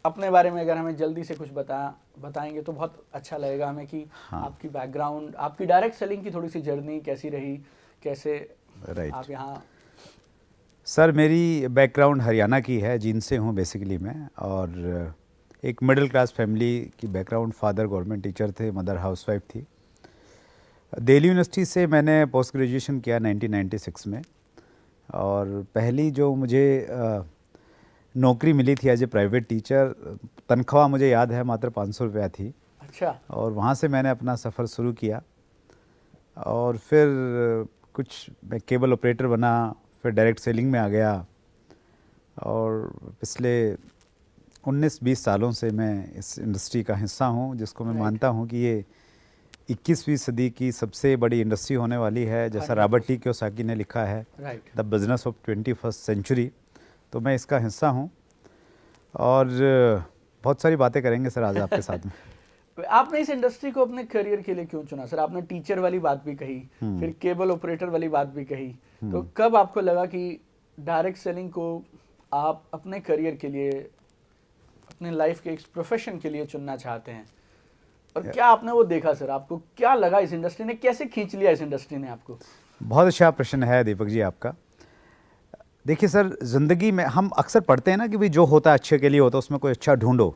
अपने बारे में अगर हमें जल्दी से कुछ बताएंगे तो बहुत अच्छा लगेगा हमें कि हाँ। आपकी बैकग्राउंड, आपकी डायरेक्ट सेलिंग की थोड़ी सी जर्नी कैसी रही, कैसे राइट। आप यहाँ। सर मेरी बैकग्राउंड हरियाणा की है, जींद से हूँ बेसिकली मैं, और एक मिडिल क्लास फैमिली की बैकग्राउंड। फादर गवर्नमेंट टीचर थे, मदर हाउसवाइफ थी। दिल्ली यूनिवर्सिटी से मैंने पोस्ट ग्रेजुएशन किया 1996 में, और पहली जो मुझे नौकरी मिली थी एज ए प्राइवेट टीचर, तनख्वाह मुझे याद है मात्र 500 रुपया थी। अच्छा। और वहाँ से मैंने अपना सफ़र शुरू किया, और फिर कुछ मैं केबल ऑपरेटर बना, फिर डायरेक्ट सेलिंग में आ गया, और पिछले 19-20 सालों से मैं इस इंडस्ट्री का हिस्सा हूँ, जिसको मैं मानता हूँ कि ये 21वीं सदी की सबसे बड़ी इंडस्ट्री होने वाली है। जैसा रॉबर्ट टी कियोसाकी ने लिखा है, the business of 21st century. तो मैं इसका हिस्सा हूँ, और बहुत सारी बातें करेंगे सर आज आपके साथ में। आपने इस इंडस्ट्री को अपने करियर के लिए क्यों चुना सर? आपने टीचर वाली बात भी कही, फिर केबल ऑपरेटर वाली बात भी कही, तो कब आपको लगा कि डायरेक्ट सेलिंग को आप अपने करियर के लिए, अपने लाइफ के एक प्रोफेशन के लिए चुनना चाहते हैं? और क्या आपने वो देखा सर? आपको क्या लगा इस इंडस्ट्री ने, कैसे खींच लिया इस इंडस्ट्री ने आपको? बहुत अच्छा प्रश्न है दीपक जी आपका। देखिए सर, ज़िंदगी में हम अक्सर पढ़ते हैं ना कि भाई जो होता है अच्छे के लिए होता है, उसमें कोई अच्छा ढूंढो।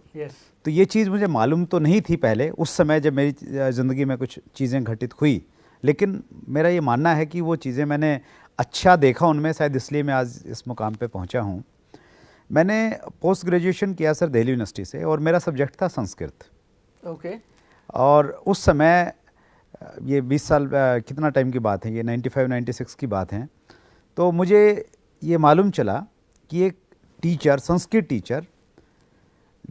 तो ये चीज़ मुझे मालूम तो नहीं थी पहले उस समय जब मेरी ज़िंदगी में कुछ चीज़ें घटित हुई, लेकिन मेरा ये मानना है कि वो चीज़ें मैंने अच्छा देखा उनमें, शायद इसलिए मैं आज इस मुकाम पे पहुंचा हूं। मैंने पोस्ट ग्रेजुएशन किया सर दिल्ली यूनिवर्सिटी से, और मेरा सब्जेक्ट था संस्कृत। ओके। और उस समय ये 20 साल कितना टाइम की बात है, ये 95-96 की बात है। तो मुझे ये मालूम चला कि एक टीचर, संस्कृत टीचर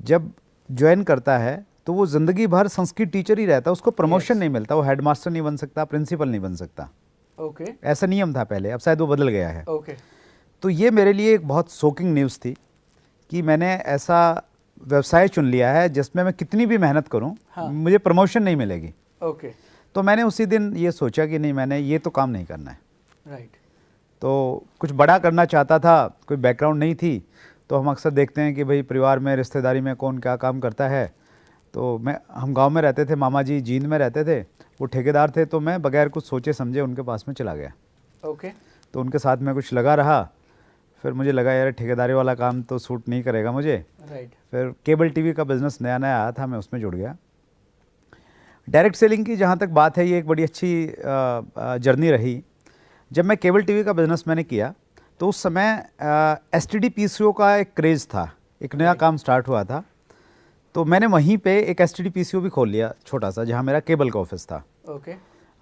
जब ज्वाइन करता है तो वो ज़िंदगी भर संस्कृत टीचर ही रहता है, उसको प्रमोशन नहीं मिलता, वो हेडमास्टर नहीं बन सकता, प्रिंसिपल नहीं बन सकता। ओके। ऐसा नियम था पहले, अब शायद वो बदल गया है। ओके। तो ये मेरे लिए एक बहुत शॉकिंग न्यूज़ थी कि मैंने ऐसा व्यवसाय चुन लिया है जिसमें मैं कितनी भी मेहनत करूं, मुझे प्रमोशन नहीं मिलेगी। ओके। तो मैंने उसी दिन ये सोचा कि नहीं, मैंने ये तो काम नहीं करना है। राइट। तो कुछ बड़ा करना चाहता था, कोई बैकग्राउंड नहीं थी। तो हम अक्सर देखते हैं कि भाई परिवार में, रिश्तेदारी में कौन क्या काम करता है। तो हम गांव में रहते थे, मामा जी जींद में रहते थे, वो ठेकेदार थे, तो मैं बगैर कुछ सोचे समझे उनके पास में चला गया। ओके। तो उनके साथ में कुछ लगा रहा, फिर मुझे लगा यार ठेकेदारी वाला काम तो सूट नहीं करेगा मुझे। राइट। फिर केबल टीवी का बिज़नेस नया नया आया था, मैं उसमें जुड़ गया। डायरेक्ट सेलिंग की जहाँ तक बात है, ये एक बड़ी अच्छी जर्नी रही। जब मैं केबल टीवी का बिज़नेस मैंने किया तो उस समय एसटीडी पीसीओ का एक क्रेज़ था, एक नया काम स्टार्ट हुआ था। तो मैंने वहीं पे एक एसटीडी पीसीओ भी खोल लिया छोटा सा, जहाँ मेरा केबल का ऑफिस था। ओके।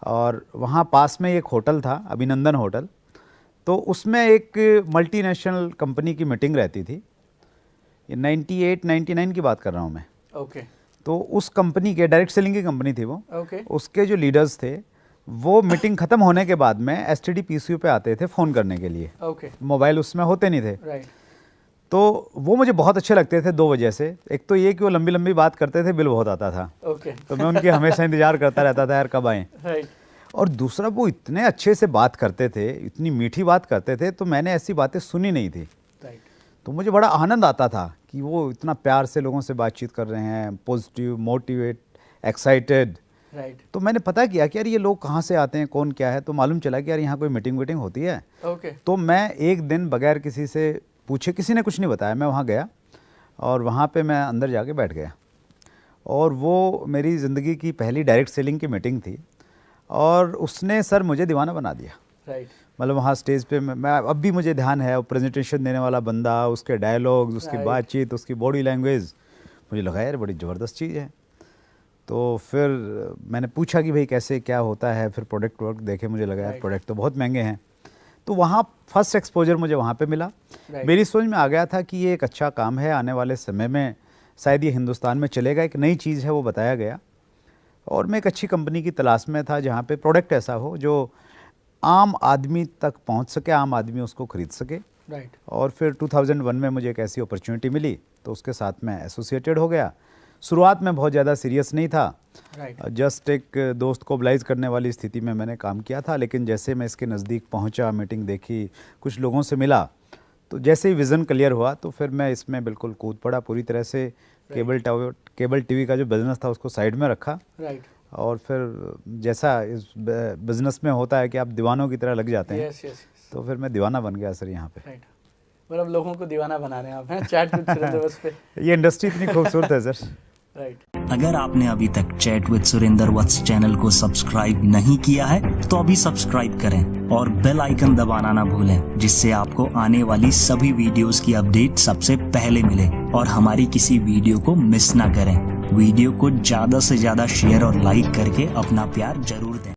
और वहाँ पास में एक होटल था, अभिनंदन होटल। तो उसमें एक मल्टीनेशनल कंपनी की मीटिंग रहती थी, ये 98-99 की बात कर रहा हूँ मैं। ओके। तो उस कंपनी के, डायरेक्ट सेलिंग की कंपनी थी वो। ओके। उसके जो लीडर्स थे वो मीटिंग ख़त्म होने के बाद में एसटीडी पीसीओ पे आते थे फ़ोन करने के लिए। ओके। मोबाइल उसमें होते नहीं थे। राइट। तो वो मुझे बहुत अच्छे लगते थे 2 वजह से। एक तो ये कि वो लंबी लंबी बात करते थे, बिल बहुत आता था। ओके। तो मैं उनकी हमेशा इंतज़ार करता रहता था यार कब आएँ। राइट। और दूसरा, वो इतने अच्छे से बात करते थे, इतनी मीठी बात करते थे, तो मैंने ऐसी बातें सुनी नहीं थी। राइट। तो मुझे बड़ा आनंद आता था कि वो इतना प्यार से लोगों से बातचीत कर रहे हैं, पॉजिटिव, मोटिवेट, एक्साइटेड। राइट। तो मैंने पता किया कि यार ये लोग कहाँ से आते हैं, कौन क्या है। तो मालूम चला कि यार यहाँ कोई मीटिंग वीटिंग होती है। ओके। तो मैं एक दिन बगैर किसी से पूछे, किसी ने कुछ नहीं बताया, मैं वहाँ गया और वहाँ पे मैं अंदर जाके बैठ गया। और वो मेरी ज़िंदगी की पहली डायरेक्ट सेलिंग की मीटिंग थी, और उसने सर मुझे दीवाना बना दिया। राइट। मतलब वहाँ स्टेज पे मैं अब भी मुझे ध्यान है, वो प्रेजेंटेशन देने वाला बंदा, उसके डायलॉग्स, उसकी बातचीत, उसकी बॉडी लैंग्वेज, मुझे लगा यार बड़ी ज़बरदस्त चीज़ है। तो फिर मैंने पूछा कि भाई कैसे क्या होता है। फिर प्रोडक्ट वर्क देखे, मुझे लगा यार प्रोडक्ट तो बहुत महंगे हैं। तो वहाँ फर्स्ट एक्सपोजर मुझे वहाँ पे मिला। मेरी सोच में आ गया था कि ये एक अच्छा काम है, आने वाले समय में शायद ये हिंदुस्तान में चलेगा, एक नई चीज़ है, वो बताया गया। और मैं एक अच्छी कंपनी की तलाश में था जहाँ पे प्रोडक्ट ऐसा हो जो आम आदमी तक पहुँच सके, आम आदमी उसको खरीद सके। राइट। और फिर 2001 में मुझे एक ऐसी अपॉर्चुनिटी मिली, तो उसके साथ मैं एसोसिएटेड हो गया। शुरुआत में बहुत ज़्यादा सीरियस नहीं था, जस्ट एक दोस्त को ऑब्लाइज करने वाली स्थिति में मैंने काम किया था। लेकिन जैसे मैं इसके नज़दीक पहुंचा, मीटिंग देखी, कुछ लोगों से मिला, तो जैसे ही विज़न क्लियर हुआ तो फिर मैं इसमें बिल्कुल कूद पड़ा पूरी तरह से। केबल टीवी का जो बिज़नेस था उसको साइड में रखा, राइट। और फिर जैसा इस बिज़नेस में होता है कि आप दीवानों की तरह लग जाते हैं, तो फिर मैं दीवाना बन गया सर यहाँ पे। राइट, मतलब लोगों को दीवाना बना रहे हैं आप, हैं चैट विद सुरेंद्र वत्स पे। ये इंडस्ट्री इतनी खूबसूरत है सर। राइट। अगर आपने अभी तक chat with Surendra Vats channel को सब्सक्राइब नहीं किया है तो अभी सब्सक्राइब करें और बेल आइकन दबाना ना भूलें, जिससे आपको आने वाली सभी वीडियोस की अपडेट सबसे पहले मिले और हमारी किसी वीडियो को मिस ना करें। वीडियो को ज्यादा से ज्यादा शेयर और लाइक करके अपना प्यार जरूर दें।